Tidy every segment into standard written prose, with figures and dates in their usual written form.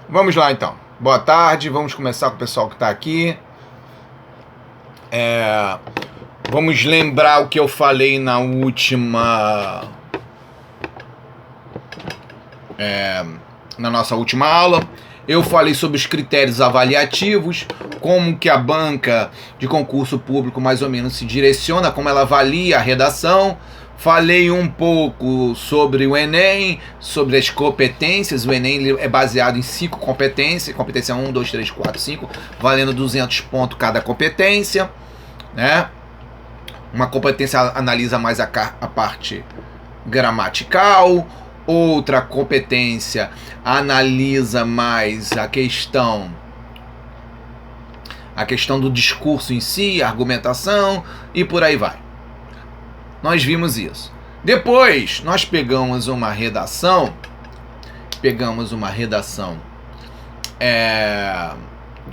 Vamos lá então. Boa tarde, vamos começar com o pessoal que está aqui. Vamos lembrar o que eu falei na nossa última aula. Eu falei sobre os critérios avaliativos, como que a banca de concurso público mais ou menos se direciona, como ela avalia a redação. Falei um pouco sobre o Enem, sobre as competências. O Enem é baseado em 5 competências, competência 1, 2, 3, 4, 5, valendo 200 pontos cada competência, né? Uma competência analisa mais a parte gramatical, outra competência analisa mais a questão do discurso em si, a argumentação e por aí vai. Nós vimos isso. Depois nós pegamos uma redação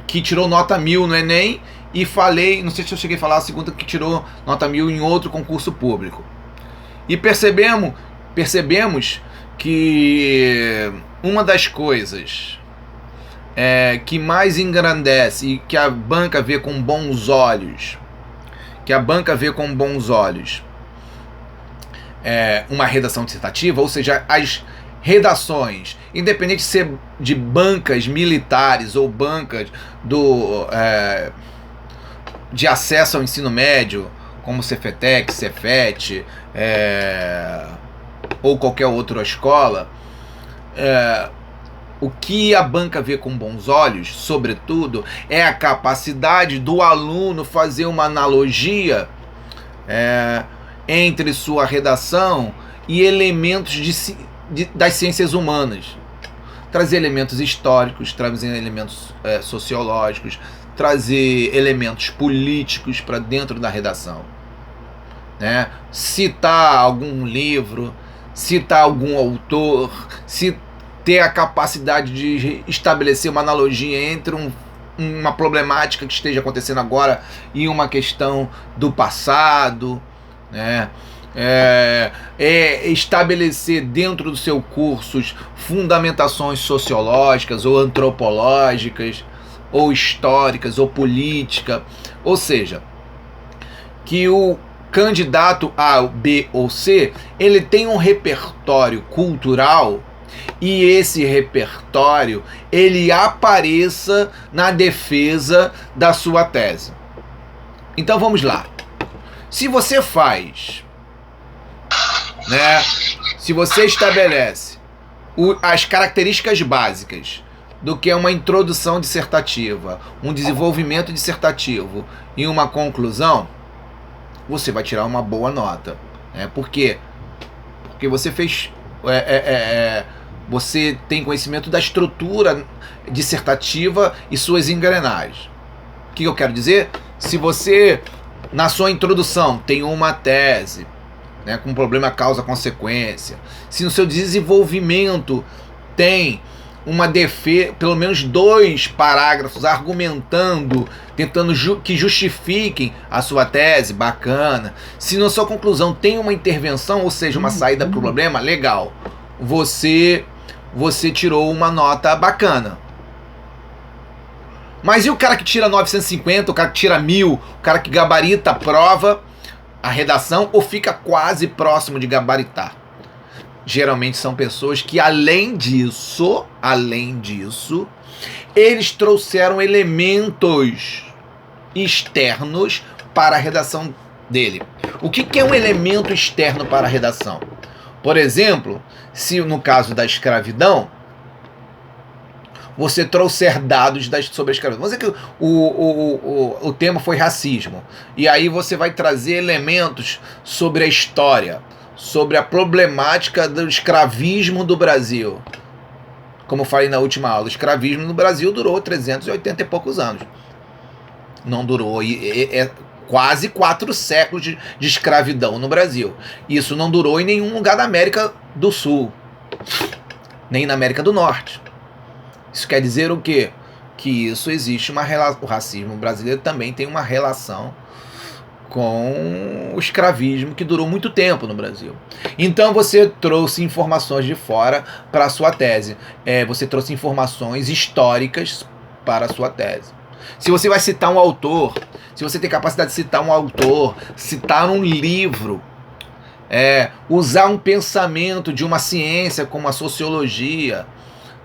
que tirou nota 1000 no Enem, e falei, não sei se eu cheguei a falar a segunda que tirou nota 1000 em outro concurso público. E percebemos que uma das coisas que mais engrandece e que a banca vê com bons olhos, uma redação dissertativa, ou seja, as redações, independente de ser de bancas militares ou bancas de acesso ao ensino médio, como Cefetec, Cefet, ou qualquer outra escola, o que a banca vê com bons olhos, sobretudo, é a capacidade do aluno fazer uma analogia entre sua redação e elementos das ciências humanas. Trazer elementos históricos, trazer elementos sociológicos, trazer elementos políticos para dentro da redação, né? Citar algum livro, citar algum autor, ter a capacidade de estabelecer uma analogia entre uma problemática que esteja acontecendo agora e uma questão do passado, né? Estabelecer dentro do seu curso fundamentações sociológicas ou antropológicas ou históricas ou política, ou seja, que o candidato A, B ou C, ele tem um repertório cultural, e esse repertório ele apareça na defesa da sua tese. Então vamos lá. Se você se você estabelece as características básicas do que é uma introdução dissertativa, um desenvolvimento dissertativo e uma conclusão, você vai tirar uma boa nota. Por quê? Porque você fez... você tem conhecimento da estrutura dissertativa e suas engrenagens. O que eu quero dizer? Se você, na sua introdução, tem uma tese, com problema causa-consequência, se no seu desenvolvimento tem uma defesa, pelo menos 2 parágrafos argumentando, tentando que justifiquem a sua tese, bacana. Se na sua conclusão tem uma intervenção, ou seja, uma saída para o problema, legal. Você tirou uma nota bacana. Mas e o cara que tira 950, o cara que tira 1000, o cara que gabarita a prova, a redação, ou fica quase próximo de gabaritar? Geralmente são pessoas que, além disso, eles trouxeram elementos externos para a redação dele. O que é um elemento externo para a redação? Por exemplo, se no caso da escravidão, você trouxer dados sobre a escravidão. Vamos dizer que o tema foi racismo. E aí você vai trazer elementos sobre a história, sobre a problemática do escravismo do Brasil. Como eu falei na última aula, o escravismo no Brasil durou 380 e poucos anos. Não durou, quase 4 séculos de escravidão no Brasil. Isso não durou em nenhum lugar da América do Sul, nem na América do Norte. Isso quer dizer o quê? Que isso existe uma relação. O racismo brasileiro também tem uma relação com o escravismo que durou muito tempo no Brasil. Então você trouxe informações de fora para a sua tese. Você trouxe informações históricas para a sua tese. Se você vai citar um autor, se você tem capacidade de citar um autor, citar um livro, usar um pensamento de uma ciência como a sociologia,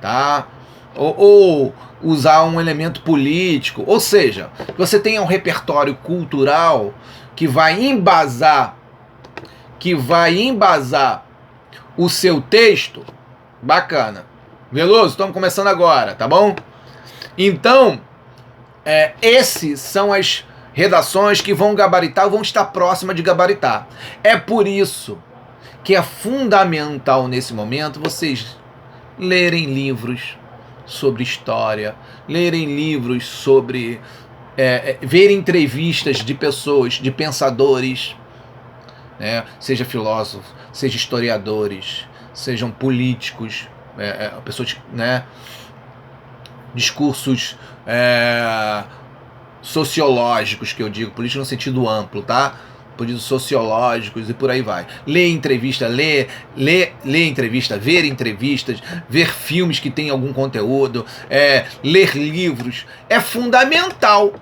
tá? Ou usar um elemento político, ou seja, você tenha um repertório cultural que vai embasar o seu texto, bacana. Veloso, estamos começando agora, tá bom? Então, esses são as redações que vão gabaritar ou vão estar próximas de gabaritar. É por isso que é fundamental nesse momento vocês lerem livros sobre história, lerem livros sobre... ver entrevistas de pessoas, de pensadores, né? Seja filósofos, seja historiadores, sejam políticos, pessoas, né? Discursos sociológicos, que eu digo, político no sentido amplo, tá? Políticos sociológicos e por aí vai. Ler entrevista, ler entrevista, ver entrevistas, ver filmes que têm algum conteúdo, ler livros, é fundamental.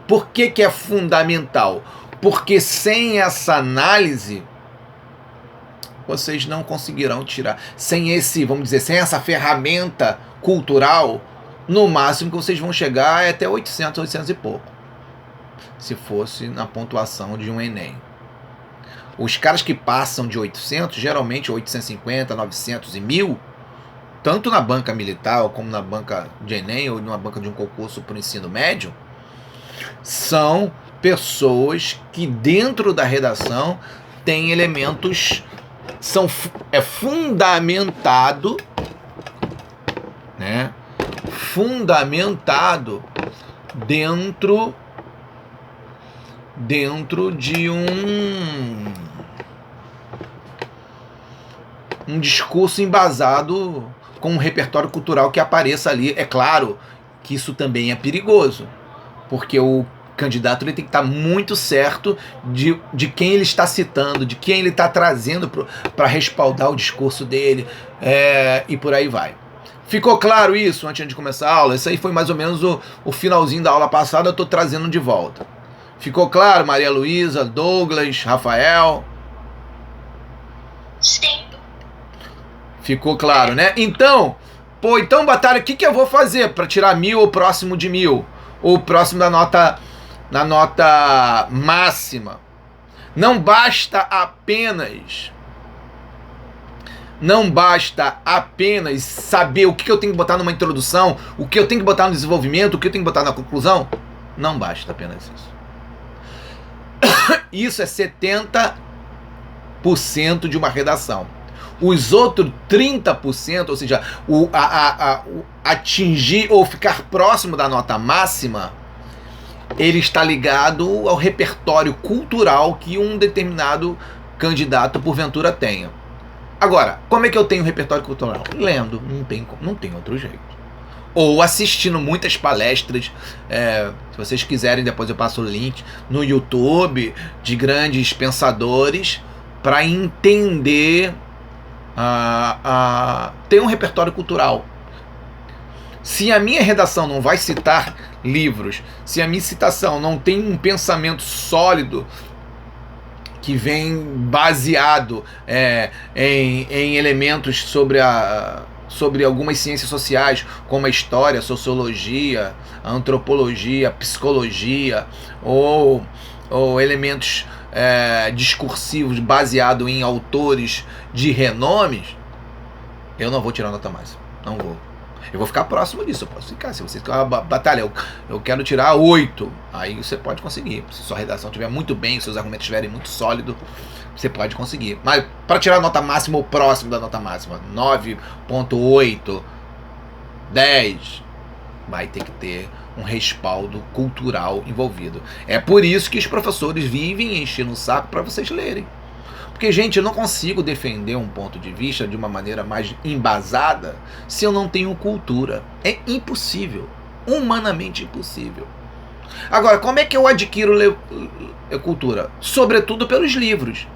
Por que é fundamental? Porque sem essa análise, vocês não conseguirão tirar, sem essa ferramenta cultural, no máximo que vocês vão chegar é até 800 e pouco. Se fosse na pontuação de um Enem. Os caras que passam de 800, geralmente 850, 900 e 1000, tanto na banca militar como na banca de Enem ou na banca de um concurso para o ensino médio, são pessoas que dentro da redação têm elementos, fundamentado, né? Fundamentado dentro de um discurso embasado com um repertório cultural que apareça ali. É claro que isso também é perigoso, porque o candidato ele tem que estar muito certo de quem ele está citando, de quem ele está trazendo para respaldar o discurso dele, e por aí vai. Ficou claro isso antes de começar a aula? Isso aí foi mais ou menos o finalzinho da aula passada, eu estou trazendo de volta. Ficou claro, Maria Luísa, Douglas, Rafael? Sim. Ficou claro, né? Então, Batalha, o que eu vou fazer para tirar 1000 ou próximo de 1000? Ou próximo da nota máxima? Não basta apenas saber o que eu tenho que botar numa introdução, o que eu tenho que botar no desenvolvimento, o que eu tenho que botar na conclusão. Não basta apenas isso. Isso é 70% de uma redação. Os outros 30%, ou seja, atingir ou ficar próximo da nota máxima, ele está ligado ao repertório cultural que um determinado candidato porventura tenha. Agora, como é que eu tenho repertório cultural? Lendo, não tem outro jeito. Ou assistindo muitas palestras, se vocês quiserem, depois eu passo o link, no YouTube, de grandes pensadores, para entender, ter um repertório cultural. Se a minha redação não vai citar livros, se a minha citação não tem um pensamento sólido, que vem baseado em elementos sobre algumas ciências sociais, como a história, a sociologia, a antropologia, a psicologia, ou elementos discursivos baseados em autores de renomes, eu não vou tirar nota máxima. Não vou. Eu vou ficar próximo disso, eu posso ficar. Se você ficar uma batalha, eu quero tirar 8, aí você pode conseguir. Se sua redação estiver muito bem, seus argumentos estiverem muito sólidos, você pode conseguir. Mas para tirar a nota máxima ou próximo da nota máxima, 9.8, 10, vai ter que ter um respaldo cultural envolvido. É por isso que os professores vivem enchendo o saco para vocês lerem. Porque, gente, eu não consigo defender um ponto de vista de uma maneira mais embasada se eu não tenho cultura. É impossível. Humanamente impossível. Agora, como é que eu adquiro cultura? Sobretudo pelos livros.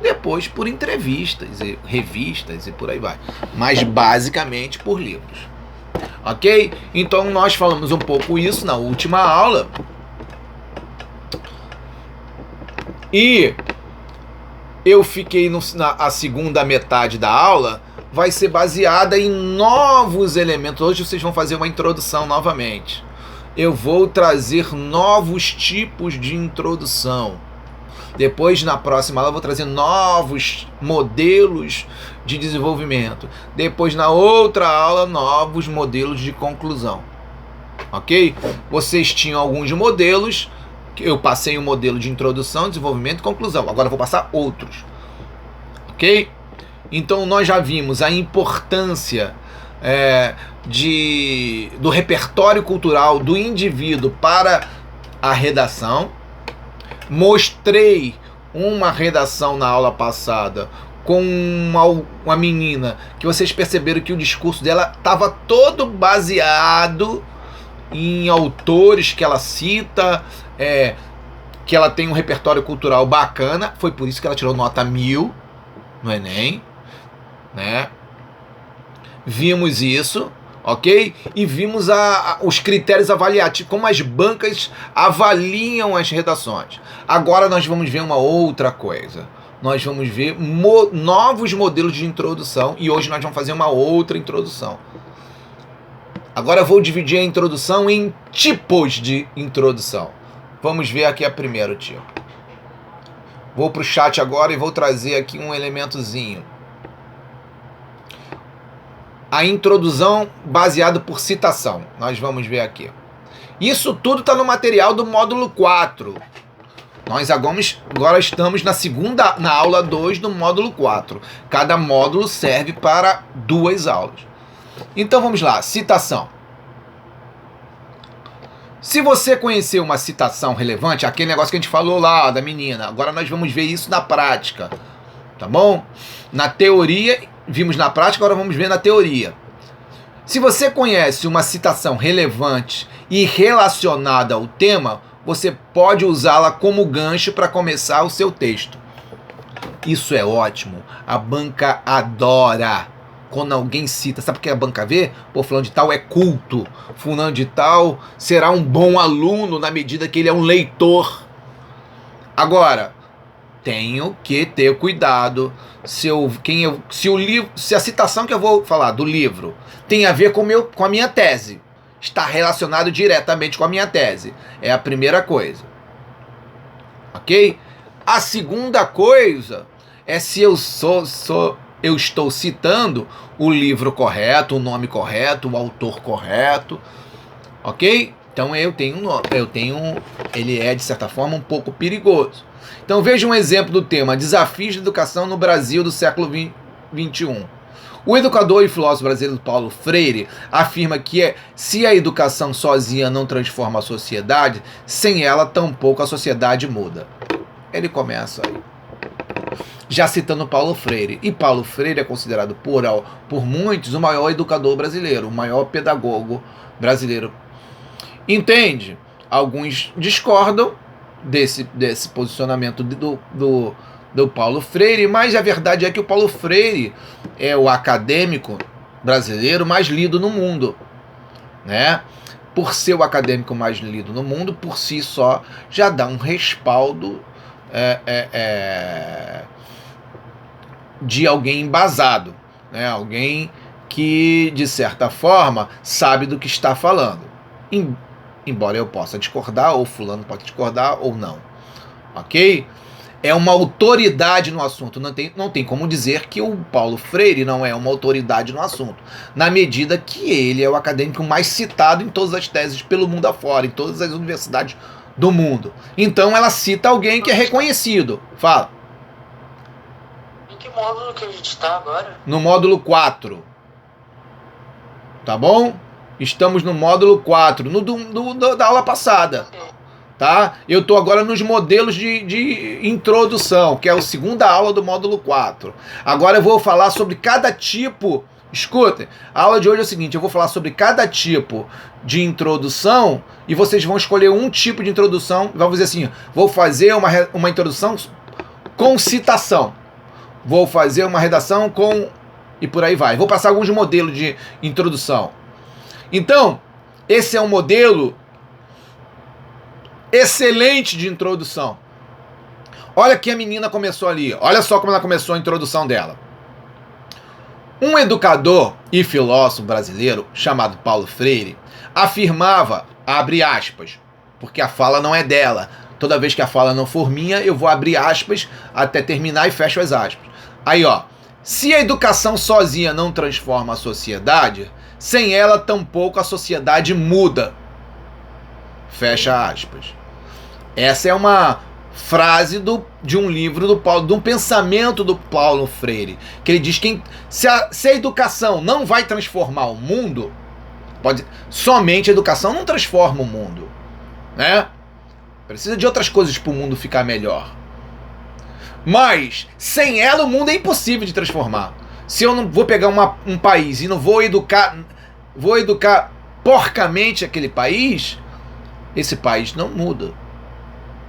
Depois por entrevistas, e revistas e por aí vai. Mas basicamente por livros. Ok? Então nós falamos um pouco isso na última aula. E eu fiquei a segunda metade da aula vai ser baseada em novos elementos. Hoje vocês vão fazer uma introdução novamente. Eu vou trazer novos tipos de introdução. Depois, na próxima aula, eu vou trazer novos modelos de desenvolvimento. Depois, na outra aula, novos modelos de conclusão. Ok? Vocês tinham alguns modelos. Eu passei um modelo de introdução, desenvolvimento e conclusão. Agora eu vou passar outros. Ok? Então, nós já vimos a importância do repertório cultural do indivíduo para a redação. Mostrei uma redação na aula passada com uma menina que vocês perceberam que o discurso dela estava todo baseado em autores que ela cita, que ela tem um repertório cultural bacana. Foi por isso que ela tirou nota 1000 no Enem, né? Vimos isso, ok? E vimos os critérios avaliativos, como as bancas avaliam as redações. Agora nós vamos ver uma outra coisa. Nós vamos ver novos modelos de introdução e hoje nós vamos fazer uma outra introdução. Agora eu vou dividir a introdução em tipos de introdução. Vamos ver aqui a primeiro tipo. Vou para o chat agora e vou trazer aqui um elementozinho. A introdução baseada por citação. Nós vamos ver aqui. Isso tudo está no material do módulo 4. Nós agora estamos na aula 2 do módulo 4. Cada módulo serve para 2 aulas. Então vamos lá, citação. Se você conhecer uma citação relevante, aquele negócio que a gente falou lá da menina, agora nós vamos ver isso na prática, tá bom? Na teoria, vimos na prática, agora vamos ver na teoria. Se você conhece uma citação relevante e relacionada ao tema, você pode usá-la como gancho para começar o seu texto. Isso é ótimo. A banca adora quando alguém cita. Sabe por que a banca vê? Pô, fulano de tal é culto. Fulano de tal será um bom aluno na medida que ele é um leitor. Agora, tenho que ter cuidado se a citação que eu vou falar do livro tem a ver com a minha tese. Está relacionado diretamente com a minha tese. É a primeira coisa. Ok? A segunda coisa é se eu estou citando o livro correto, o nome correto, o autor correto. Ok? Então ele é, de certa forma, um pouco perigoso. Então veja um exemplo do tema: Desafios da Educação no Brasil do século XXI. O educador e filósofo brasileiro Paulo Freire afirma que se a educação sozinha não transforma a sociedade, sem ela tampouco a sociedade muda. Ele começa aí, já citando Paulo Freire. E Paulo Freire é considerado por muitos o maior educador brasileiro, o maior pedagogo brasileiro. Entende? Alguns discordam desse posicionamento do Paulo Freire, mas a verdade é que o Paulo Freire é o acadêmico brasileiro mais lido no mundo, né? Por ser o acadêmico mais lido no mundo, por si só, já dá um respaldo de alguém embasado, né? Alguém que, de certa forma, sabe do que está falando. Embora eu possa discordar, ou fulano pode discordar, ou não. Ok? É uma autoridade no assunto. Não tem como dizer que o Paulo Freire não é uma autoridade no assunto, na medida que ele é o acadêmico mais citado em todas as teses pelo mundo afora, em todas as universidades do mundo. Então ela cita alguém que é reconhecido. Fala. Em que módulo que a gente está agora? No módulo 4. Tá bom? Estamos no módulo 4, da aula passada. Tá? Eu estou agora nos modelos de introdução, que é a segunda aula do módulo 4. Agora eu vou falar sobre cada tipo Escutem, a aula de hoje é o seguinte, eu vou falar sobre cada tipo de introdução e vocês vão escolher um tipo de introdução. Vamos dizer assim, vou fazer uma introdução com citação. Vou fazer uma redação com... e por aí vai. Vou passar alguns modelos de introdução. Então, esse é um modelo excelente de introdução. Olha que a menina começou ali. Olha só como ela começou a introdução dela. Um educador e filósofo brasileiro chamado Paulo Freire afirmava, abre aspas, porque a fala não é dela. Toda vez que a fala não for minha, eu vou abrir aspas até terminar e fecho as aspas. Aí, ó. Se a educação sozinha não transforma a sociedade, sem ela tampouco a sociedade muda. Fecha aspas. Essa é uma frase de um livro do Paulo, de um pensamento do Paulo Freire, que ele diz que se a educação não vai transformar o mundo, somente a educação não transforma o mundo, né? Precisa de outras coisas para o mundo ficar melhor. Mas sem ela o mundo é impossível de transformar. Se eu não vou pegar um país e não vou educar porcamente aquele país, esse país não muda.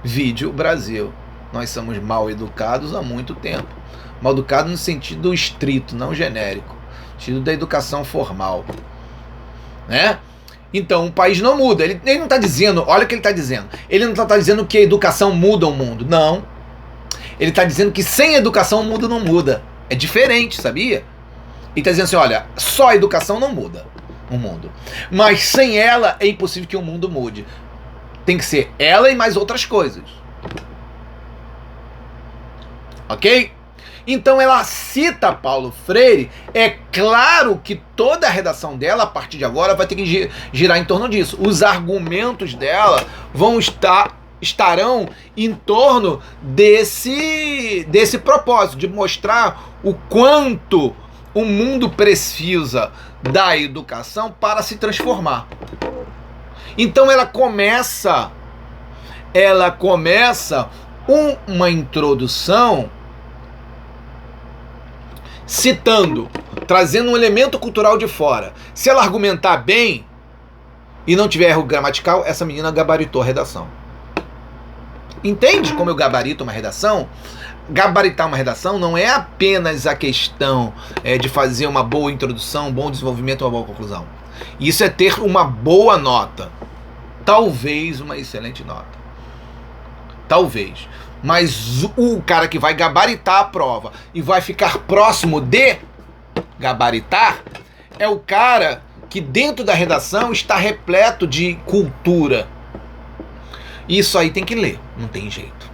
Vide o Brasil. Nós somos mal educados há muito tempo. Mal educados no sentido estrito, não genérico. No sentido da educação formal. Né? Então, o país não muda. Ele não está dizendo, olha o que ele está dizendo. Ele não está dizendo que a educação muda o mundo. Não. Ele está dizendo que sem educação o mundo não muda. É diferente, sabia? Ele está dizendo assim, olha, só a educação não muda o mundo. Mas sem ela é impossível que o mundo mude. Tem que ser ela e mais outras coisas. Ok? Então ela cita Paulo Freire. É claro que toda a redação dela, a partir de agora, vai ter que girar em torno disso. Os argumentos dela estarão em torno desse propósito, de mostrar o quanto o mundo precisa da educação para se transformar. Então ela começa uma introdução citando, trazendo um elemento cultural de fora. Se ela argumentar bem e não tiver erro gramatical, essa menina gabaritou a redação. Entende como eu gabarito uma redação? Gabaritar uma redação não é apenas a questão de fazer uma boa introdução, um bom desenvolvimento, uma boa conclusão. Isso é ter uma boa nota. Talvez uma excelente nota. Talvez. Mas o cara que vai gabaritar a prova e vai ficar próximo de gabaritar é o cara que dentro da redação está repleto de cultura. Isso aí tem que ler, não tem jeito.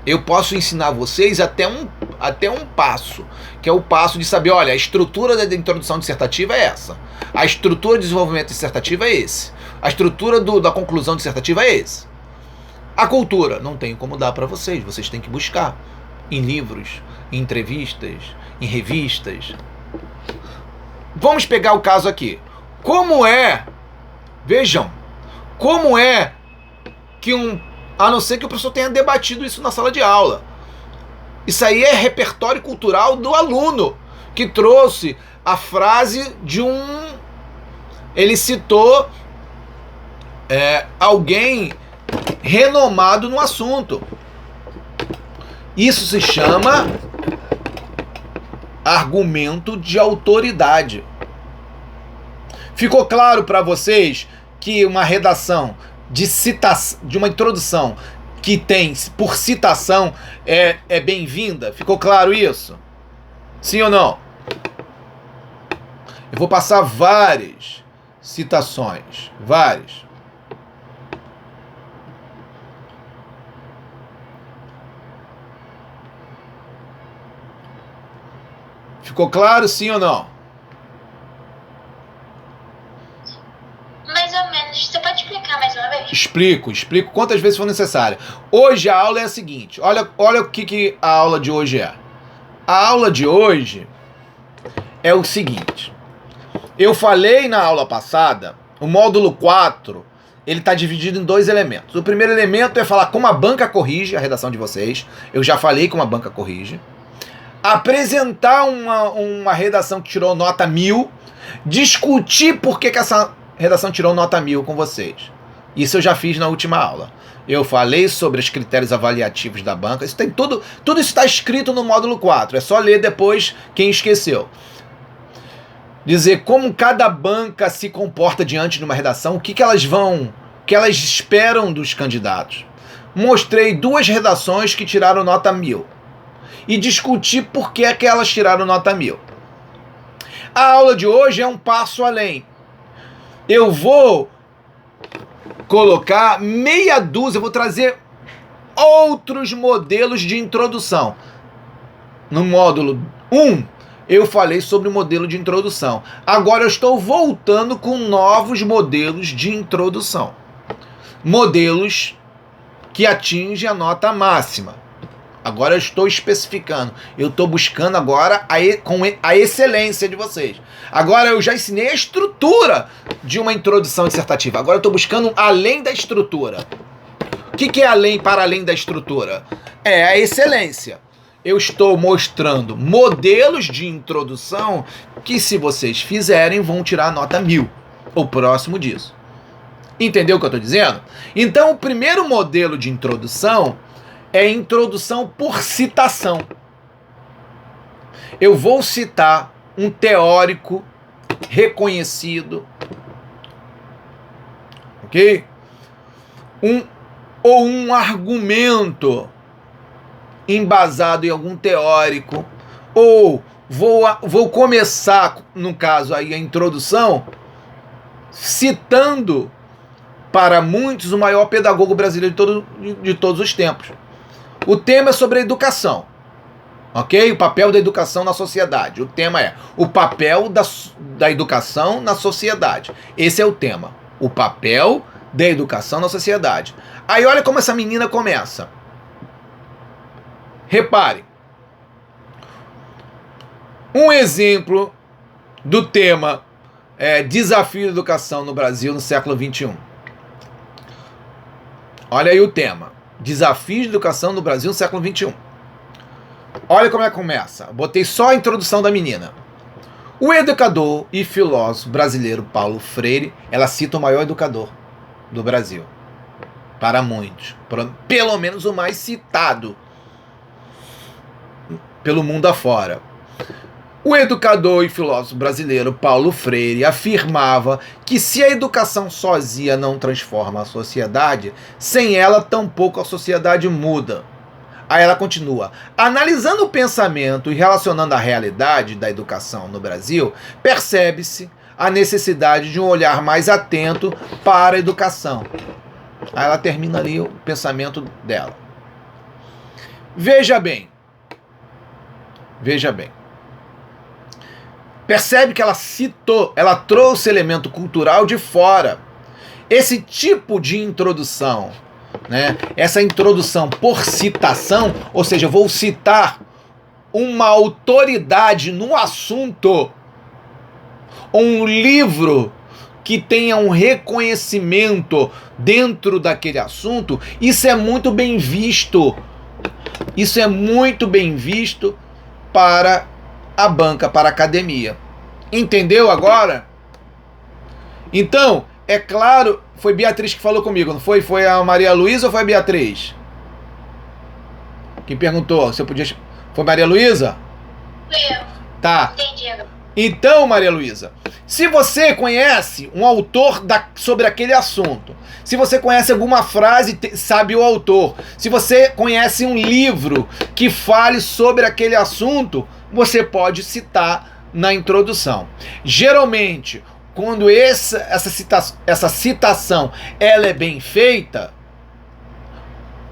Eu posso ensinar vocês até um passo, que é o passo de saber, olha, a estrutura da introdução dissertativa é essa. A estrutura de desenvolvimento dissertativo é esse. A estrutura da conclusão dissertativa é esse. A cultura, não tenho como dar para vocês. Vocês têm que buscar em livros, em entrevistas, em revistas. Vamos pegar o caso aqui. Vejam, como é que a não ser que o professor tenha debatido isso na sala de aula. Isso aí é repertório cultural do aluno, que trouxe a frase de ele citou alguém renomado no assunto. Isso se chama argumento de autoridade. Ficou claro para vocês que uma redação de uma introdução que tem por citação é bem-vinda? Ficou claro isso? Sim ou não? Eu vou passar várias citações. Várias. Ficou claro, sim ou não? Mais ou menos. Você pode explicar mais uma vez? Explico quantas vezes for necessário. Hoje a aula é a seguinte. Olha o que a aula de hoje é. A aula de hoje é o seguinte. Eu falei na aula passada, o módulo 4, ele está dividido em 2 elementos. O primeiro elemento é falar como a banca corrige a redação de vocês. Eu já falei como a banca corrige. apresentar uma redação que tirou nota 1000, discutir por que essa redação tirou nota 1000 com vocês. Isso eu já fiz na última aula. Eu falei sobre os critérios avaliativos da banca. Isso tem tudo isso está escrito no módulo 4. É só ler depois quem esqueceu. Dizer como cada banca se comporta diante de uma redação, o que elas esperam dos candidatos. Mostrei 2 redações que tiraram nota 1000 e discuti por que é que elas tiraram nota 1000. A aula de hoje é um passo além. Eu vou colocar meia dúzia, eu vou trazer outros modelos de introdução. No módulo 1, eu falei sobre o modelo de introdução. Agora eu estou voltando com novos modelos de introdução. Modelos que atingem a nota máxima. Agora eu estou especificando. Eu estou buscando agora com a excelência de vocês. Agora eu já ensinei a estrutura de uma introdução dissertativa. Agora eu estou buscando além da estrutura. O que é para além da estrutura? É a excelência. Eu estou mostrando modelos de introdução que, se vocês fizerem, vão tirar a nota 1000. Ou próximo disso. Entendeu o que eu estou dizendo? Então, o primeiro modelo de introdução é introdução por citação. Eu vou citar um teórico reconhecido, ok? Ou um argumento embasado em algum teórico, ou vou começar, no caso aí, a introdução, citando para muitos o maior pedagogo brasileiro de todos os tempos. O tema é sobre a educação, ok? O papel da educação na sociedade. O tema é o papel da educação na sociedade. Esse é o tema. O papel da educação na sociedade. Aí olha como essa menina começa. Repare. Um exemplo do tema desafio da educação no Brasil no século XXI. Olha aí o tema. Desafios de educação no Brasil no século XXI. Olha como é que começa. Botei só a introdução da menina. O educador e filósofo brasileiro Paulo Freire, ela cita o maior educador do Brasil. Para muitos. Pelo menos o mais citado pelo mundo afora. O educador e filósofo brasileiro Paulo Freire afirmava que se a educação sozinha não transforma a sociedade, sem ela tampouco a sociedade muda. Aí ela continua. Analisando o pensamento e relacionando a realidade da educação no Brasil, percebe-se a necessidade de um olhar mais atento para a educação. Aí ela termina ali o pensamento dela. Veja bem. Percebe que ela trouxe elemento cultural de fora. Esse tipo de introdução, né? Essa introdução por citação, ou seja, eu vou citar uma autoridade no assunto, um livro que tenha um reconhecimento dentro daquele assunto, isso é muito bem visto. Isso é muito bem visto para a banca, para a academia. Entendeu agora? Então, é claro, foi Beatriz que falou comigo, não foi? Foi a Maria Luísa ou foi a Beatriz? Quem perguntou se eu podia... Foi Maria Luísa? Foi eu. Tá. Entendi agora. Então, Maria Luísa, se você conhece um autor sobre aquele assunto, se você conhece alguma frase, sabe o autor, se você conhece um livro que fale sobre aquele assunto, você pode citar na introdução. Geralmente, quando essa citação ela é bem feita,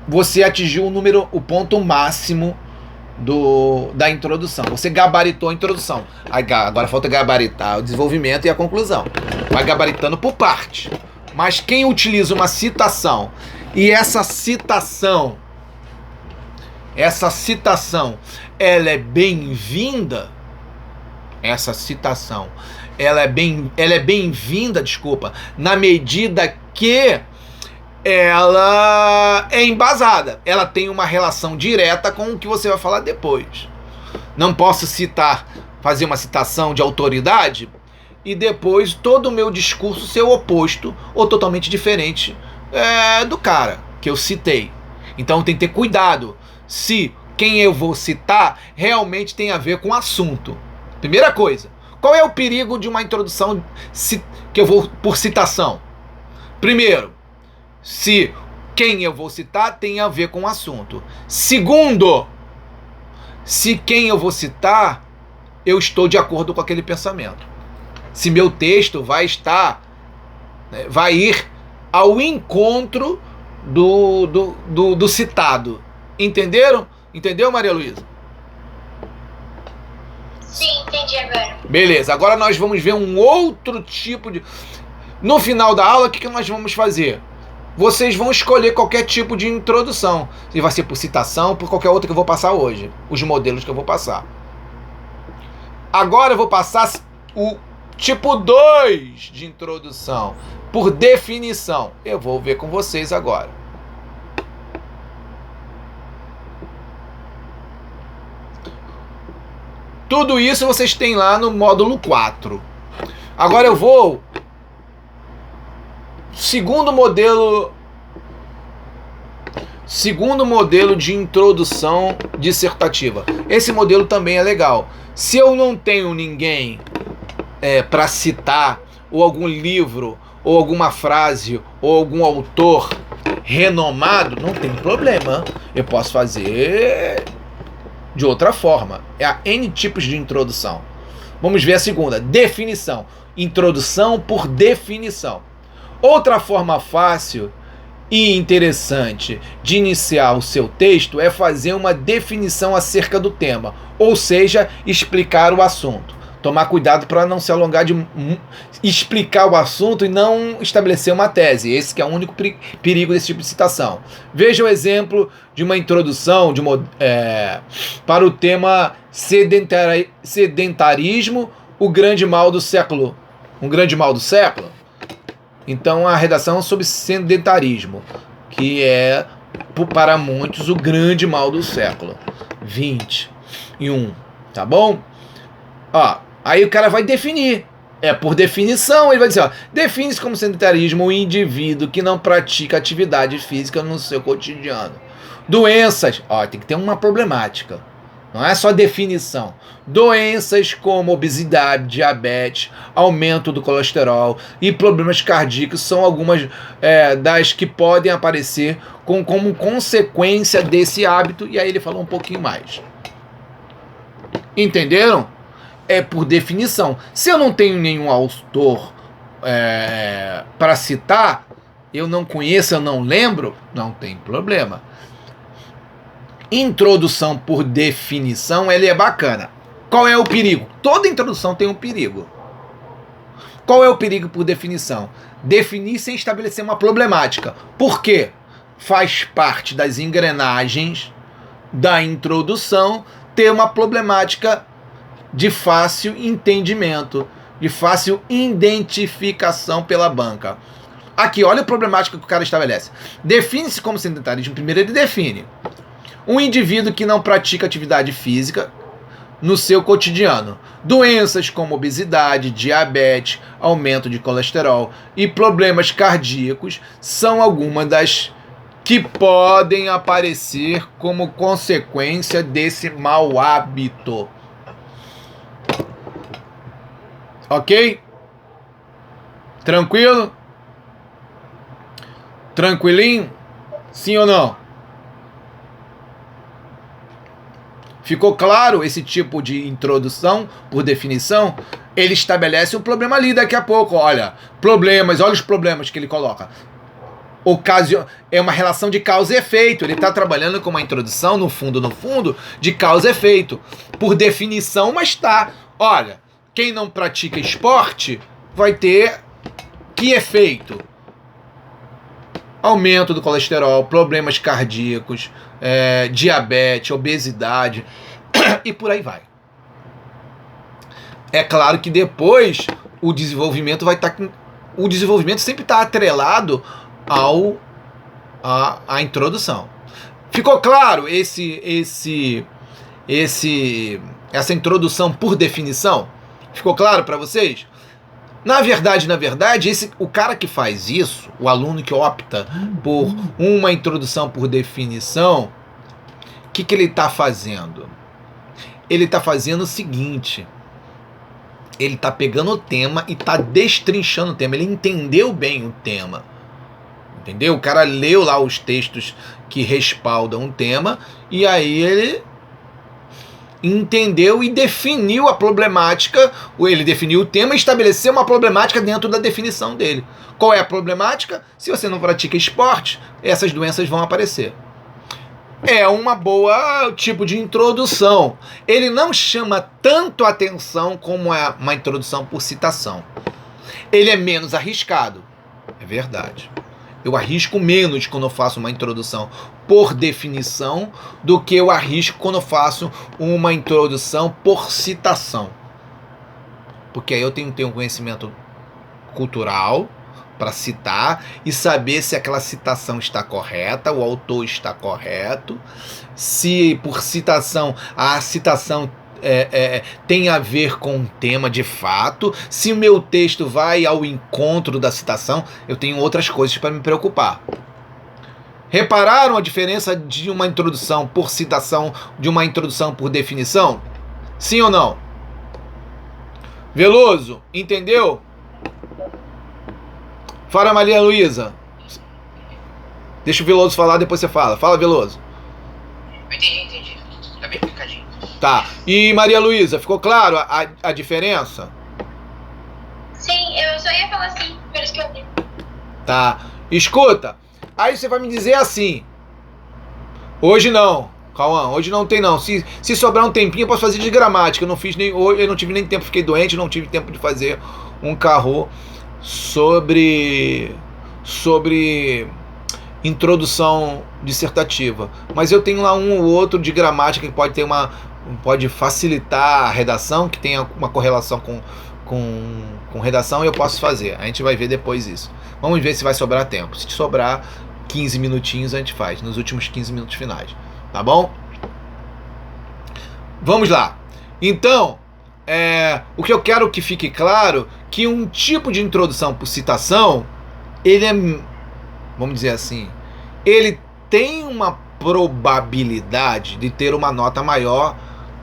você atingiu o ponto máximo da introdução. Você gabaritou a introdução. Agora falta gabaritar o desenvolvimento e a conclusão. Vai gabaritando por parte. Mas quem utiliza uma citação e essa citação ela é bem-vinda, ela é bem-vinda, na medida que ela é embasada, ela tem uma relação direta com o que você vai falar depois. não posso fazer uma citação de autoridade e depois todo o meu discurso ser o oposto ou totalmente diferente do cara que eu citei. Então tem que ter cuidado se quem eu vou citar realmente tem a ver com o assunto. Primeira coisa, qual é o perigo de uma introdução que eu vou por citação? Primeiro, se quem eu vou citar tem a ver com o assunto. Segundo, se quem eu vou citar, eu estou de acordo com aquele pensamento. Se meu texto vai ir ao encontro do citado. Entenderam? Entendeu, Maria Luísa? Sim, entendi agora. Beleza, agora nós vamos ver um outro tipo de... No final da aula, o que nós vamos fazer? Vocês vão escolher qualquer tipo de introdução. Se vai ser por citação, por qualquer outra que eu vou passar hoje. Os modelos que eu vou passar. Agora eu vou passar o tipo 2 de introdução. Por definição. Eu vou ver com vocês agora. Tudo isso vocês têm lá no módulo 4. Agora eu vou... Segundo modelo de introdução dissertativa. Esse modelo também é legal. Se eu não tenho ninguém para citar, ou algum livro, ou alguma frase, ou algum autor renomado, não tem problema. Eu posso fazer de outra forma. Há N tipos de introdução. Vamos ver a segunda. Definição. Introdução por definição. Outra forma fácil e interessante de iniciar o seu texto é fazer uma definição acerca do tema, ou seja, explicar o assunto. Tomar cuidado para não se alongar de explicar o assunto e não estabelecer uma tese. Esse que é o único perigo desse tipo de citação. Veja o exemplo de uma introdução para o tema sedentarismo, o grande mal do século. Um grande mal do século? Então a redação é sobre sedentarismo, que é, para muitos, o grande mal do século 21, tá bom? Aí o cara vai definir. Por definição, ele vai dizer, define-se como sedentarismo o indivíduo que não pratica atividade física no seu cotidiano. Doenças, tem que ter uma problemática. Não é só definição. Doenças como obesidade, diabetes, aumento do colesterol e problemas cardíacos são algumas das que podem aparecer como consequência desse hábito. E aí ele falou um pouquinho mais. Entenderam? É por definição. Se eu não tenho nenhum autor para citar, eu não conheço, eu não lembro, não tem problema. Introdução por definição, ele é bacana. Qual é o perigo? Toda introdução tem um perigo. Qual é o perigo por definição? Definir sem estabelecer uma problemática. Por quê? Faz parte das engrenagens da introdução ter uma problemática de fácil entendimento, de fácil identificação pela banca. Aqui, olha a problemática que o cara estabelece. Define-se como sedentarismo. Primeiro ele define um indivíduo que não pratica atividade física no seu cotidiano. Doenças como obesidade, diabetes, aumento de colesterol e problemas cardíacos são algumas das que podem aparecer como consequência desse mau hábito. Ok? Tranquilo? Tranquilinho? Sim ou não? Ficou claro esse tipo de introdução, por definição? Ele estabelece um problema ali daqui a pouco. Olha os problemas que ele coloca. É uma relação de causa e efeito. Ele está trabalhando com uma introdução, no fundo, de causa e efeito. Por definição, mas tá. Olha, quem não pratica esporte vai ter que efeito? Aumento do colesterol, problemas cardíacos, diabetes, obesidade e por aí vai. É claro que depois o desenvolvimento o desenvolvimento sempre está atrelado à introdução. Ficou claro esse essa introdução por definição? Ficou claro para vocês? Na verdade, o cara que faz isso, o aluno que opta por uma introdução por definição, o que ele está fazendo? Ele está fazendo o seguinte: ele está pegando o tema e está destrinchando o tema. Ele entendeu bem o tema. Entendeu? O cara leu lá os textos que respaldam o tema e aí ele entendeu e definiu a problemática. Ele definiu o tema e estabeleceu uma problemática dentro da definição dele. Qual é a problemática? Se você não pratica esporte, essas doenças vão aparecer. É uma boa tipo de introdução. Ele não chama tanto atenção como é uma introdução por citação. Ele é menos arriscado. É verdade. Eu arrisco menos quando eu faço uma introdução por definição do que eu arrisco quando eu faço uma introdução por citação. Porque aí eu tenho que ter um conhecimento cultural para citar e saber se aquela citação está correta, o autor está correto, se por citação a citação tem a ver com o tema de fato, se o meu texto vai ao encontro da citação. Eu tenho outras coisas para me preocupar. Repararam a diferença de uma introdução por citação de uma introdução por definição? Sim ou não? Veloso, entendeu? Fala, Maria Luísa. Deixa o Veloso falar, depois você fala. Fala, Veloso. Entendi. Tá bem explicadinho. Tá. E Maria Luísa, ficou claro a diferença? Sim, eu só ia falar assim, por isso que eu vi. Tá. Escuta. Aí você vai me dizer assim: hoje não, Cauã, hoje não tem não. Se sobrar um tempinho eu posso fazer de gramática. Eu não tive nem tempo, fiquei doente, não tive tempo de fazer um carro sobre introdução dissertativa. Mas eu tenho lá um ou outro de gramática que pode facilitar a redação, que tem uma correlação com redação, e eu posso fazer. A gente vai ver depois isso. Vamos ver se vai sobrar tempo. Se sobrar 15 minutinhos a gente faz, nos últimos 15 minutos finais. Tá bom? Vamos lá. Então, o que eu quero que fique claro, que um tipo de introdução por citação, ele é, vamos dizer assim, ele tem uma probabilidade de ter uma nota maior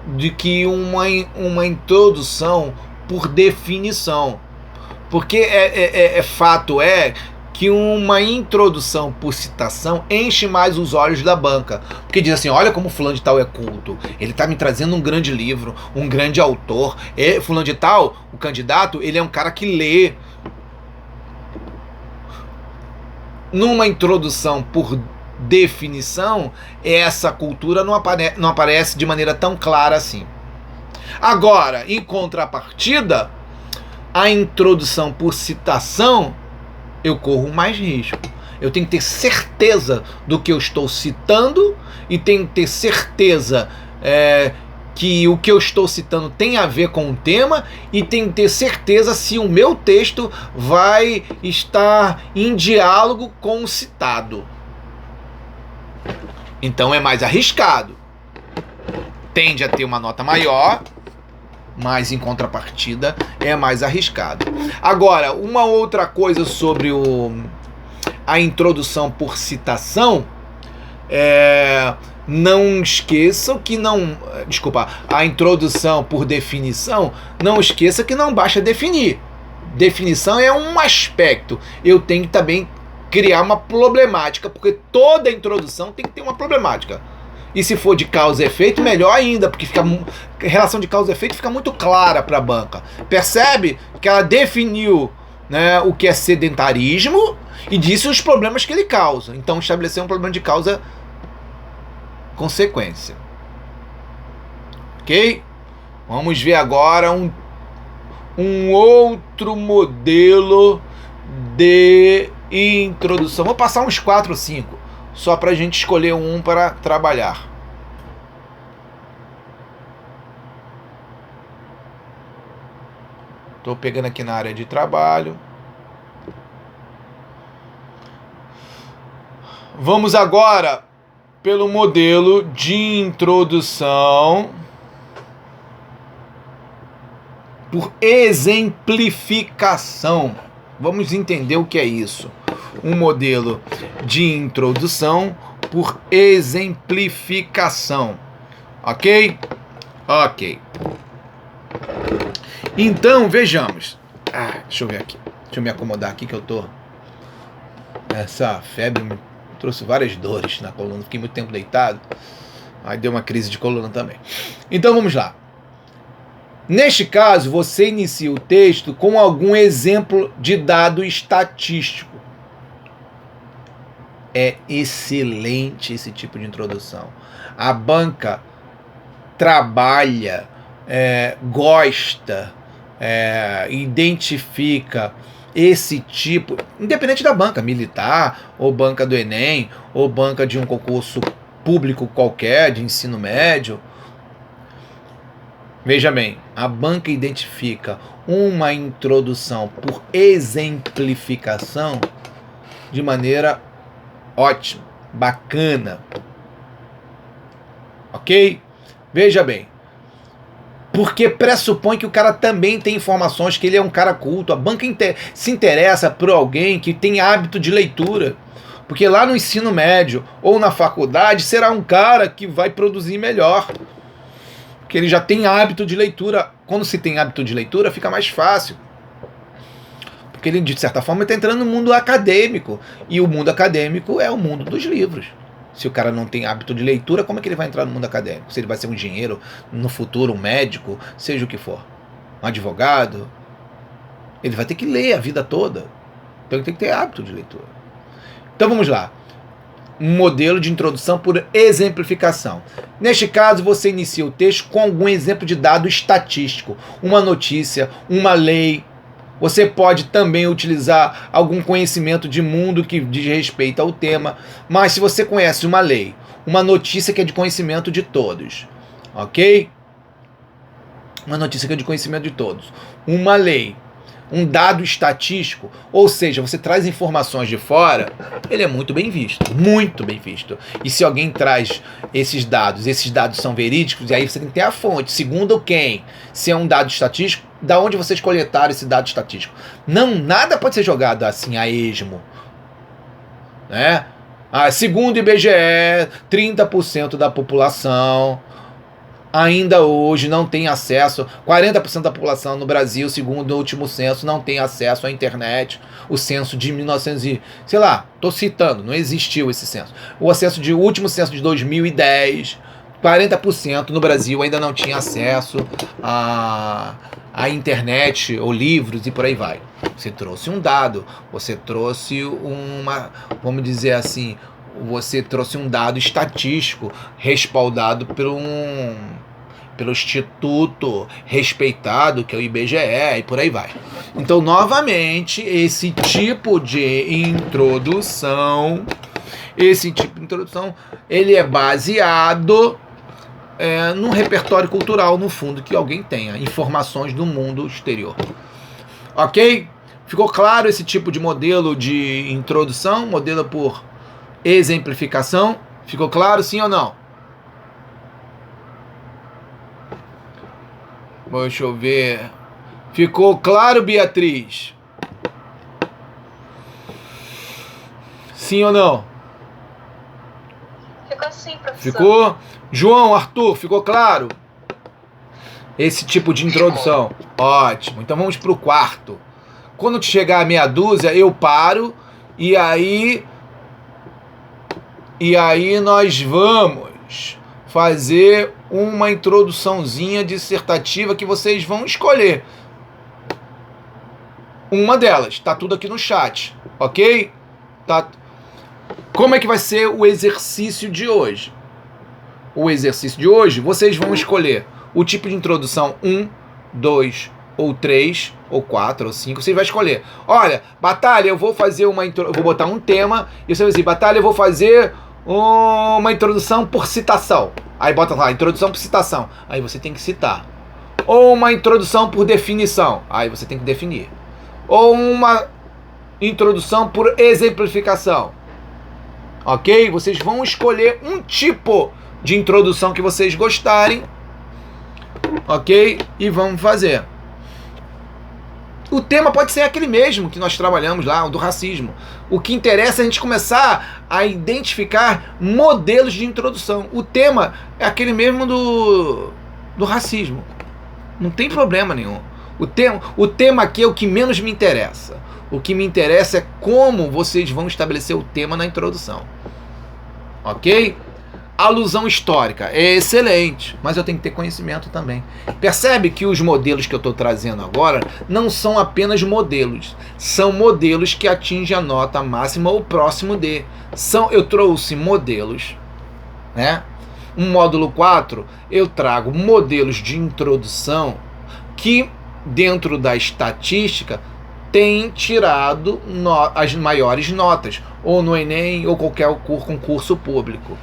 do que uma introdução por definição. Porque fato é que uma introdução por citação enche mais os olhos da banca. Porque diz assim: olha como fulano de tal é culto, ele está me trazendo um grande livro, um grande autor. Fulano de tal, o candidato, ele é um cara que lê. Numa introdução por definição, essa cultura não aparece de maneira tão clara assim. Agora, em contrapartida, a introdução por citação, eu corro mais risco. Eu tenho que ter certeza do que eu estou citando e tenho que ter certeza que o que eu estou citando tem a ver com o tema, e tenho que ter certeza se o meu texto vai estar em diálogo com o citado. Então é mais arriscado. Tende a ter uma nota maior, mas em contrapartida é mais arriscado. Agora, uma outra coisa sobre a introdução por citação, não esqueçam que a introdução por definição, não esqueça que não basta definir. Definição é um aspecto. Eu tenho que também criar uma problemática, porque toda introdução tem que ter uma problemática. E se for de causa e efeito, melhor ainda, porque a relação de causa e efeito fica muito clara para a banca. Percebe que ela definiu, né, o que é sedentarismo e disse os problemas que ele causa. Então estabeleceu um problema de causa consequência. Ok? Vamos ver agora um outro modelo de introdução. Vou passar uns 4 ou 5, só para a gente escolher um para trabalhar. Estou pegando aqui na área de trabalho. Vamos agora pelo modelo de introdução por exemplificação. Vamos entender o que é isso. Um modelo de introdução por exemplificação. Ok? Ok. Então, vejamos. Deixa eu ver aqui. Deixa eu me acomodar aqui que eu tô... Essa febre me trouxe várias dores na coluna. Fiquei muito tempo deitado. Aí deu uma crise de coluna também. Então, vamos lá. Neste caso, você inicia o texto com algum exemplo de dado estatístico. É excelente esse tipo de introdução. A banca trabalha, gosta, identifica esse tipo, independente da banca, militar, ou banca do Enem, ou banca de um concurso público qualquer, de ensino médio. Veja bem, a banca identifica uma introdução por exemplificação de maneira ótima, bacana. Ok? Veja bem. Porque pressupõe que o cara também tem informações, que ele é um cara culto. A banca se interessa por alguém que tem hábito de leitura. Porque lá no ensino médio ou na faculdade será um cara que vai produzir melhor. Porque ele já tem hábito de leitura. Quando se tem hábito de leitura, fica mais fácil. Porque ele, de certa forma, está entrando no mundo acadêmico. E o mundo acadêmico é o mundo dos livros. Se o cara não tem hábito de leitura, como é que ele vai entrar no mundo acadêmico? Se ele vai ser um engenheiro, no futuro um médico, seja o que for. Um advogado. Ele vai ter que ler a vida toda. Então ele tem que ter hábito de leitura. Então vamos lá. Um modelo de introdução por exemplificação. Neste caso, você inicia o texto com algum exemplo de dado estatístico. Uma notícia, uma lei. Você pode também utilizar algum conhecimento de mundo que diz respeito ao tema. Mas se você conhece uma lei, uma notícia que é de conhecimento de todos. Ok? Uma notícia que é de conhecimento de todos. Uma lei. Um dado estatístico, ou seja, você traz informações de fora, ele é muito bem visto, muito bem visto. E se alguém traz esses dados são verídicos, e aí você tem que ter a fonte, segundo quem? Se é um dado estatístico, da onde vocês coletaram esse dado estatístico? Não, nada pode ser jogado assim a esmo, né? Segundo o IBGE, 30% da população ainda hoje não tem acesso, 40% da população no Brasil, segundo o último censo, não tem acesso à internet. O censo de 1900 e, sei lá, tô citando, não existiu esse censo. O último censo de 2010, 40% no Brasil ainda não tinha acesso à internet ou livros e por aí vai. Você trouxe um dado, você trouxe vamos dizer assim, você trouxe um dado estatístico respaldado pelo instituto respeitado, que é o IBGE, e por aí vai. Então, novamente, esse tipo de introdução, ele é baseado num repertório cultural, no fundo, que alguém tenha informações do mundo exterior. Ok? Ficou claro esse tipo de modelo de introdução? Modelo por exemplificação? Ficou claro, sim ou não? Deixa eu ver. Ficou claro, Beatriz? Sim ou não? Ficou sim, professor. Ficou? João, Arthur, ficou claro? Esse tipo de introdução. Ótimo. Então vamos para o quarto. Quando chegar a meia dúzia, eu paro e aí nós vamos fazer uma introduçãozinha dissertativa que vocês vão escolher. Uma delas, tá tudo aqui no chat, ok? Tá. Como é que vai ser o exercício de hoje? O exercício de hoje, vocês vão escolher o tipo de introdução 1, 2, ou 3, ou 4, ou 5, você vai escolher. Olha, Batalha, eu vou fazer eu vou botar um tema, e você vai dizer, Batalha, eu vou fazer uma introdução por citação. Aí bota lá, introdução por citação. Aí você tem que citar. Ou uma introdução por definição. Aí você tem que definir. Ou uma introdução por exemplificação. Ok? Vocês vão escolher um tipo de introdução que vocês gostarem. Ok? E vamos fazer. O tema pode ser aquele mesmo que nós trabalhamos lá, o do racismo. O que interessa é a gente começar a identificar modelos de introdução. O tema é aquele mesmo do racismo. Não tem problema nenhum. O tema aqui é o que menos me interessa. O que me interessa é como vocês vão estabelecer o tema na introdução. Ok? Alusão histórica é excelente, mas eu tenho que ter conhecimento também. Percebe que os modelos que eu estou trazendo agora não são apenas modelos, são modelos que atingem a nota máxima ou próximo de. Eu trouxe modelos, né? Um módulo 4, eu trago modelos de introdução que, dentro da estatística, tem tirado as maiores notas, ou no Enem, ou qualquer concurso público.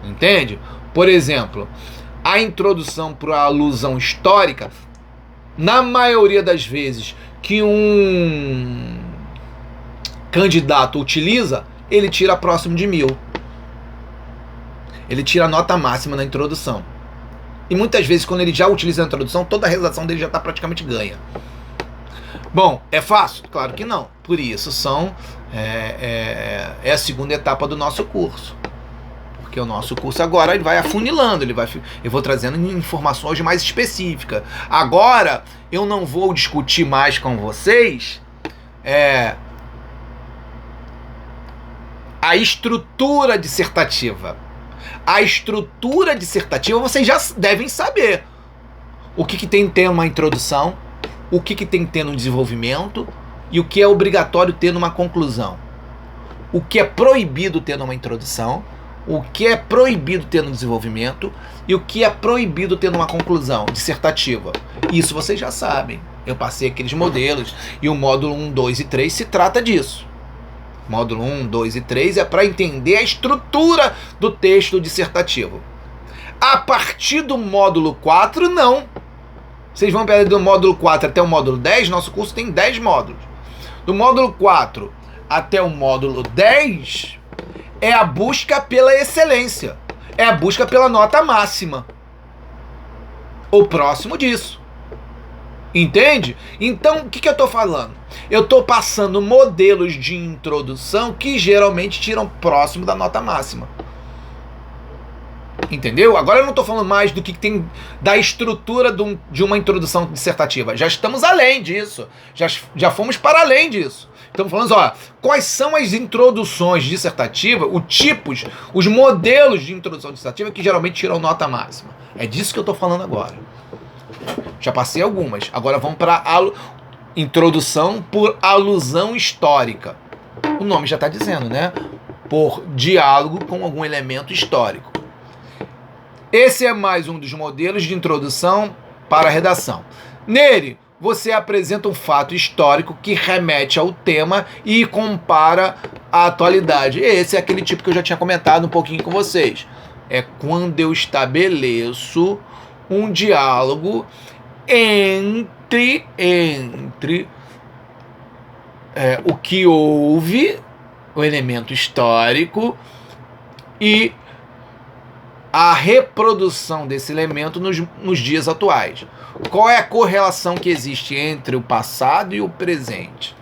Entende? Por exemplo, a introdução para a alusão histórica, na maioria das vezes que um candidato utiliza, ele tira próximo de 1000. Ele tira a nota máxima na introdução. E muitas vezes, quando ele já utiliza a introdução, toda a redação dele já está praticamente ganha. Bom, é fácil? Claro que não. Por isso, é a segunda etapa do nosso curso. Porque o nosso curso agora ele vai afunilando, eu vou trazendo informações mais específicas. Agora, eu não vou discutir mais com vocês a estrutura dissertativa. A estrutura dissertativa vocês já devem saber. O que tem que ter uma introdução, o que tem que ter no desenvolvimento e o que é obrigatório ter numa conclusão. O que é proibido ter numa introdução, o que é proibido ter no desenvolvimento e o que é proibido ter numa conclusão dissertativa. Isso vocês já sabem. Eu passei aqueles modelos e o módulo 1, 2 e 3 se trata disso. Módulo 1, 2 e 3 é para entender a estrutura do texto dissertativo. A partir do módulo 4, não. Vocês vão perder do módulo 4 até o módulo 10, nosso curso tem 10 módulos. Do módulo 4 até o módulo 10... é a busca pela excelência. É a busca pela nota máxima. Ou próximo disso. Entende? Então, o que eu estou falando? Eu estou passando modelos de introdução que geralmente tiram próximo da nota máxima. Entendeu? Agora eu não estou falando mais do que tem da estrutura de uma introdução dissertativa. Já estamos além disso. Já fomos para além disso. Estamos falando, quais são as introduções dissertativas, os modelos de introdução dissertativa que geralmente tiram nota máxima. É disso que eu estou falando agora. Já passei algumas. Agora vamos para a introdução por alusão histórica. O nome já está dizendo, né? Por diálogo com algum elemento histórico. Esse é mais um dos modelos de introdução para a redação. Nele, você apresenta um fato histórico que remete ao tema e compara a atualidade. Esse é aquele tipo que eu já tinha comentado um pouquinho com vocês. É quando eu estabeleço um diálogo entre o que houve, o elemento histórico, e a reprodução desse elemento nos dias atuais. Qual é a correlação que existe entre o passado e o presente?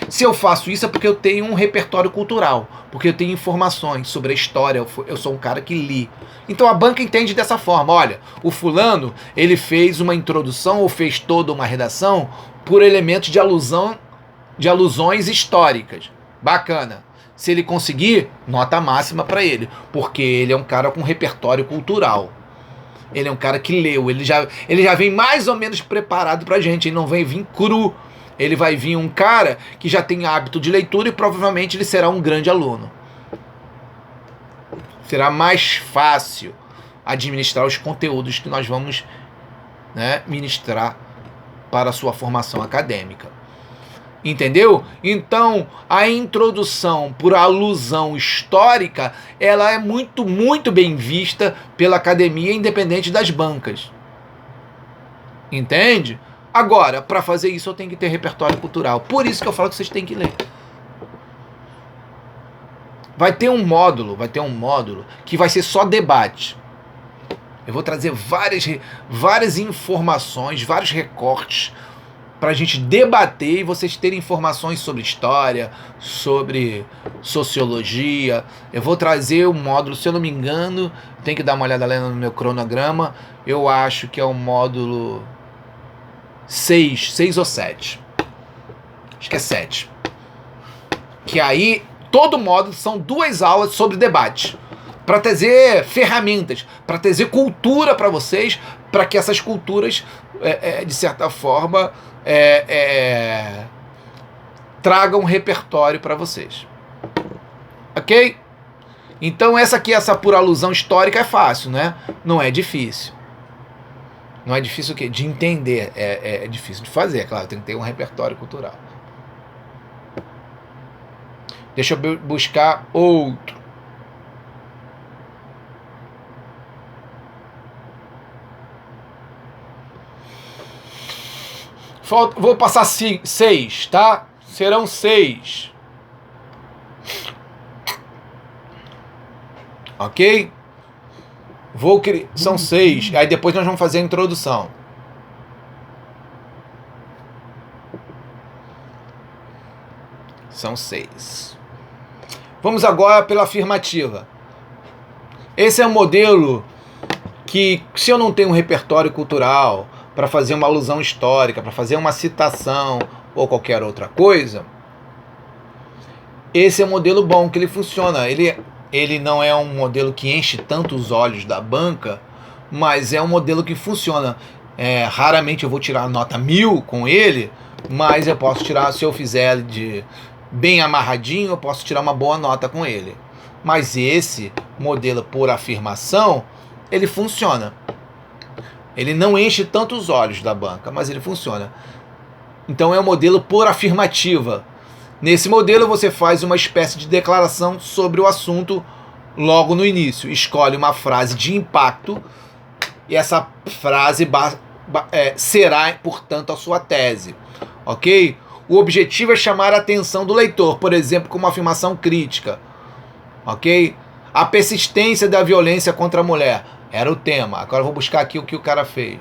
Se eu faço isso é porque eu tenho um repertório cultural, porque eu tenho informações sobre a história, eu sou um cara que li. Então a banca entende dessa forma, olha, o fulano, ele fez uma introdução ou fez toda uma redação por elementos de alusões históricas. Bacana. Se ele conseguir, nota máxima para ele, porque ele é um cara com repertório cultural. Ele é um cara que leu, ele já vem mais ou menos preparado pra gente, ele não vem vir cru. Ele vai vir um cara que já tem hábito de leitura e provavelmente ele será um grande aluno. Será mais fácil administrar os conteúdos que nós vamos, ministrar para a sua formação acadêmica. Entendeu? Então, a introdução por alusão histórica, ela é muito, muito bem vista pela academia, independente das bancas. Entende? Agora, para fazer isso, eu tenho que ter repertório cultural. Por isso que eu falo que vocês têm que ler. Vai ter um módulo que vai ser só debate. Eu vou trazer várias informações, vários recortes para a gente debater e vocês terem informações sobre história, sobre sociologia. Eu vou trazer o módulo, se eu não me engano, tem que dar uma olhada lá no meu cronograma, eu acho que é o módulo 6 ou 7. Acho que é 7. Que aí, todo módulo são 2 aulas sobre debate, para trazer ferramentas, para trazer cultura para vocês, para que essas culturas, de certa forma, tragam um repertório para vocês. Ok? Então essa por alusão histórica é fácil, né? Não é difícil. Não é difícil o quê? De entender. É difícil de fazer, é claro. Tem que ter um repertório cultural. Deixa eu buscar outro. Vou passar 6, tá? Serão 6. Ok? São 6. Aí depois nós vamos fazer a introdução. São 6. Vamos agora pela afirmativa. Esse é um modelo que, se eu não tenho um repertório cultural para fazer uma alusão histórica, para fazer uma citação ou qualquer outra coisa, esse é um modelo bom, que ele funciona. Ele não é um modelo que enche tanto os olhos da banca, mas é um modelo que funciona. Raramente eu vou tirar a nota 1000 com ele, mas eu posso tirar, se eu fizer de bem amarradinho, eu posso tirar uma boa nota com ele. Mas esse modelo por afirmação, ele funciona. Ele não enche tanto os olhos da banca, mas ele funciona. Então é um modelo por afirmativa. Nesse modelo você faz uma espécie de declaração sobre o assunto logo no início. Escolhe uma frase de impacto e essa frase será, portanto, a sua tese. Ok? O objetivo é chamar a atenção do leitor, por exemplo, com uma afirmação crítica. Ok? A persistência da violência contra a mulher. Era o tema. Agora eu vou buscar aqui o que o cara fez.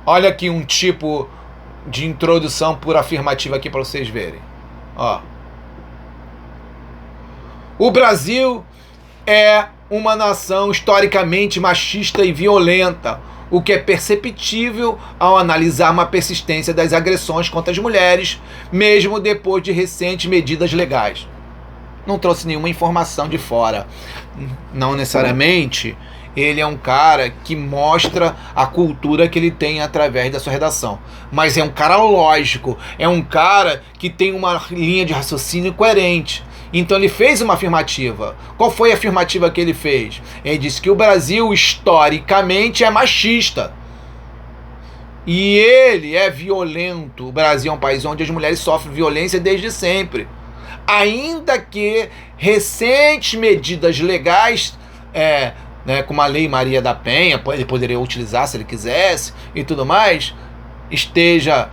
Olha aqui um tipo de introdução por afirmativa aqui para vocês verem. Ó. O Brasil é uma nação historicamente machista e violenta, o que é perceptível ao analisar uma persistência das agressões contra as mulheres, mesmo depois de recentes medidas legais. Não trouxe nenhuma informação de fora. Não necessariamente ele é um cara que mostra a cultura que ele tem através da sua redação. Mas é um cara lógico, é um cara que tem uma linha de raciocínio coerente. Então ele fez uma afirmativa. Qual foi a afirmativa que ele fez? Ele disse que o Brasil historicamente é machista. E ele é violento. O Brasil é um país onde as mulheres sofrem violência desde sempre. Ainda que recentes medidas legais, como a Lei Maria da Penha, ele poderia utilizar se ele quisesse e tudo mais, esteja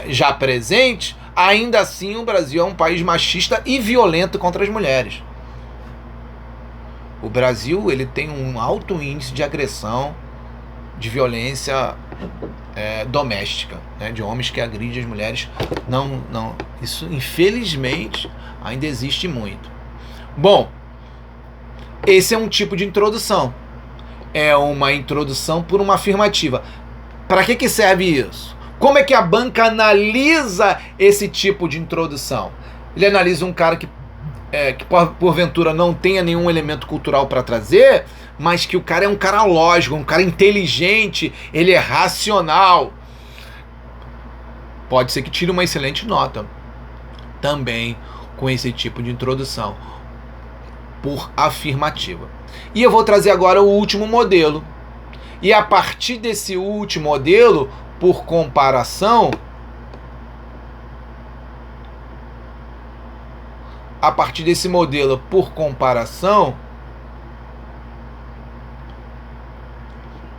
já presente, ainda assim o Brasil é um país machista e violento contra as mulheres. O Brasil ele tem um alto índice de agressão, de violência doméstica, né, de homens que agridem as mulheres. Não, isso infelizmente ainda existe muito. Bom, esse é um tipo de introdução. É uma introdução por uma afirmativa. Para que serve isso? Como é que a banca analisa esse tipo de introdução? Ele analisa um cara que porventura não tenha nenhum elemento cultural para trazer, mas que o cara é um cara lógico, um cara inteligente, ele é racional. Pode ser que tire uma excelente nota também com esse tipo de introdução por afirmativa. E eu vou trazer agora o último modelo. E a partir desse último modelo, por comparação,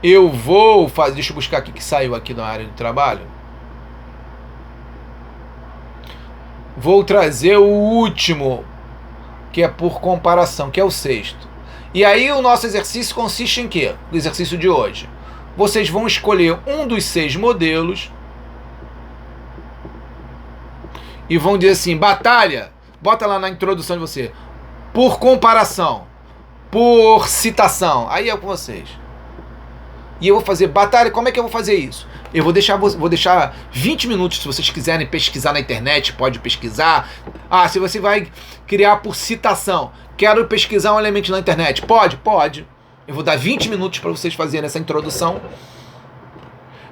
eu vou fazer, deixa eu buscar aqui que saiu aqui na área do trabalho. Vou trazer o último que é por comparação, que é o sexto. E aí o nosso exercício consiste em quê? O exercício de hoje. Vocês vão escolher um dos 6 modelos e vão dizer assim, batalha, bota lá na introdução de você, por comparação, por citação, aí é com vocês. E eu vou fazer batalha, como é que eu vou fazer isso? Eu vou deixar 20 minutos, se vocês quiserem pesquisar na internet, pode pesquisar. Ah, se você vai criar por citação, quero pesquisar um elemento na internet, pode? Pode. Eu vou dar 20 minutos para vocês fazerem essa introdução.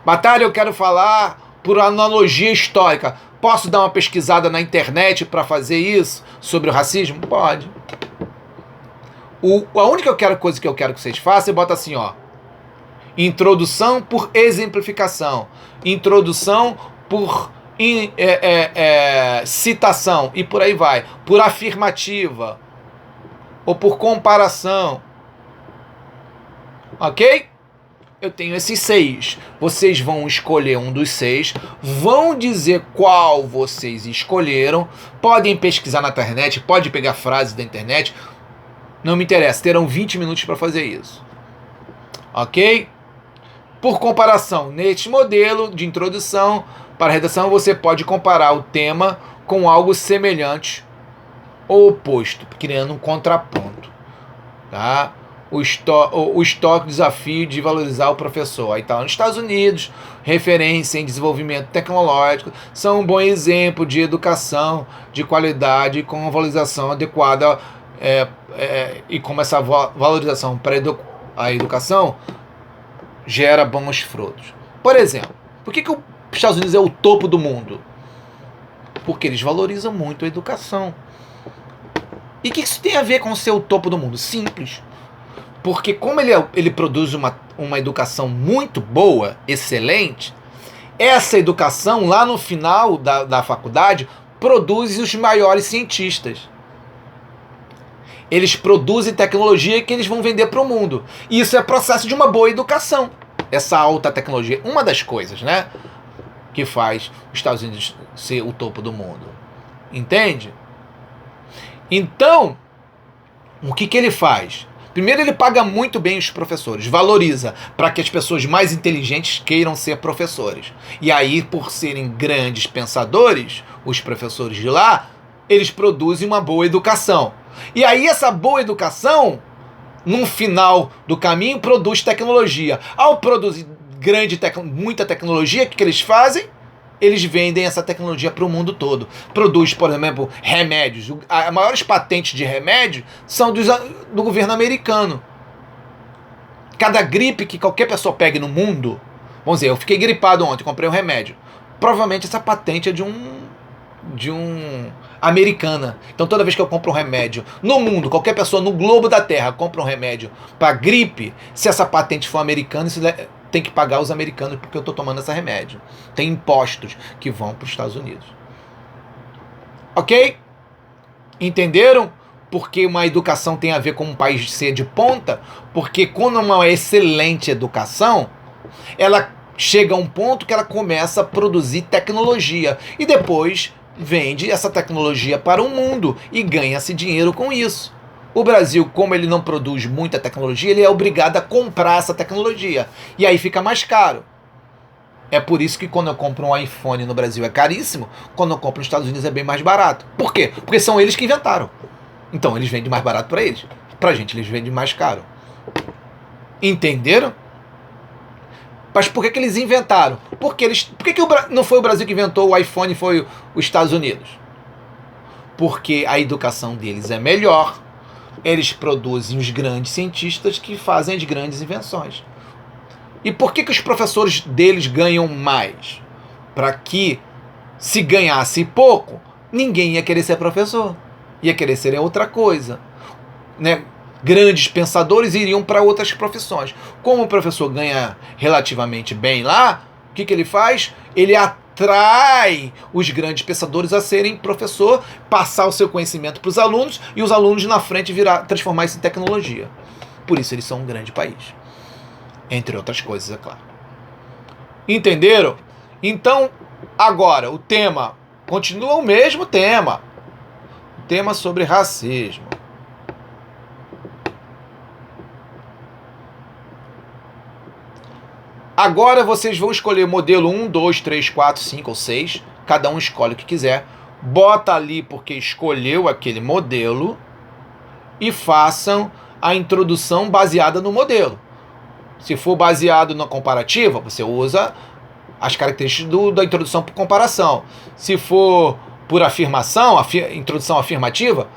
Batalha, eu quero falar por analogia histórica. Posso dar uma pesquisada na internet para fazer isso? Sobre o racismo? Pode. A única coisa que eu quero que vocês façam, bota assim, ó. Introdução por exemplificação. Introdução por citação. E por aí vai. Por afirmativa. Ou por comparação. Ok? Eu tenho esses 6. Vocês vão escolher um dos 6. Vão dizer qual vocês escolheram. Podem pesquisar na internet. Pode pegar frases da internet. Não me interessa. Terão 20 minutos para fazer isso. Ok? Por comparação, neste modelo de introdução para a redação, você pode comparar o tema com algo semelhante ou oposto, criando um contraponto. Tá? O estoque, desafio de valorizar o professor. Aí está nos Estados Unidos, referência em desenvolvimento tecnológico, são um bom exemplo de educação de qualidade com valorização adequada e como essa valorização para a educação gera bons frutos. Por exemplo, por que os Estados Unidos é o topo do mundo? Porque eles valorizam muito a educação. E o que isso tem a ver com ser o topo do mundo? Simples. Porque como ele produz uma educação muito boa, excelente, essa educação lá no final da faculdade produz os maiores cientistas. Eles produzem tecnologia que eles vão vender para o mundo. E isso é processo de uma boa educação. Essa alta tecnologia. Uma das coisas, né? Que faz os Estados Unidos ser o topo do mundo. Entende? Então, o que ele faz? Primeiro, ele paga muito bem os professores. Valoriza para que as pessoas mais inteligentes queiram ser professores. E aí, por serem grandes pensadores, os professores de lá, eles produzem uma boa educação. E aí essa boa educação, no final do caminho, produz tecnologia. Ao produzir muita tecnologia, o que eles fazem? Eles vendem essa tecnologia para o mundo todo. Produz, por exemplo, remédios. As maiores patentes de remédio são do governo americano. Cada gripe que qualquer pessoa pegue no mundo, vamos dizer, eu fiquei gripado ontem, comprei um remédio. Provavelmente essa patente é de um americana. Então toda vez que eu compro um remédio no mundo, qualquer pessoa no globo da Terra compra um remédio para gripe, se essa patente for americana, isso tem que pagar os americanos porque eu estou tomando esse remédio. Tem impostos que vão para os Estados Unidos. Ok? Entenderam? Porque uma educação tem a ver com um país ser de ponta? Porque quando uma excelente educação, ela chega a um ponto que ela começa a produzir tecnologia e depois vende essa tecnologia para o mundo e ganha-se dinheiro com isso. O Brasil, como ele não produz muita tecnologia, ele é obrigado a comprar essa tecnologia. E aí fica mais caro. É por isso que quando eu compro um iPhone no Brasil é caríssimo, quando eu compro nos Estados Unidos é bem mais barato. Por quê? Porque são eles que inventaram. Então eles vendem mais barato para eles. Para a gente eles vendem mais caro. Entenderam? Mas por que eles inventaram? Por que não foi o Brasil que inventou o iPhone, foi os Estados Unidos? Porque a educação deles é melhor. Eles produzem os grandes cientistas que fazem as grandes invenções. E por que os professores deles ganham mais? Para que, se ganhasse pouco, ninguém ia querer ser professor. Ia querer ser outra coisa. Né? Grandes pensadores iriam para outras profissões. Como o professor ganha relativamente bem lá, o que ele faz? Ele atrai os grandes pensadores a serem professor, passar o seu conhecimento para os alunos e os alunos na frente transformar isso em tecnologia. Por isso eles são um grande país. Entre outras coisas, é claro. Entenderam? Então, agora, o tema continua o mesmo tema. O tema sobre racismo. Agora vocês vão escolher modelo 1, 2, 3, 4, 5 ou 6. Cada um escolhe o que quiser. Bota ali porque escolheu aquele modelo e façam a introdução baseada no modelo. Se for baseado na comparativa, você usa as características da introdução por comparação. Se for por afirmação, introdução afirmativa,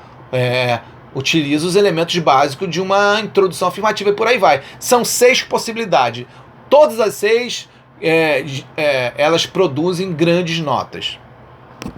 utiliza os elementos básicos de uma introdução afirmativa e por aí vai. São 6 possibilidades. Todas as 6, elas produzem grandes notas.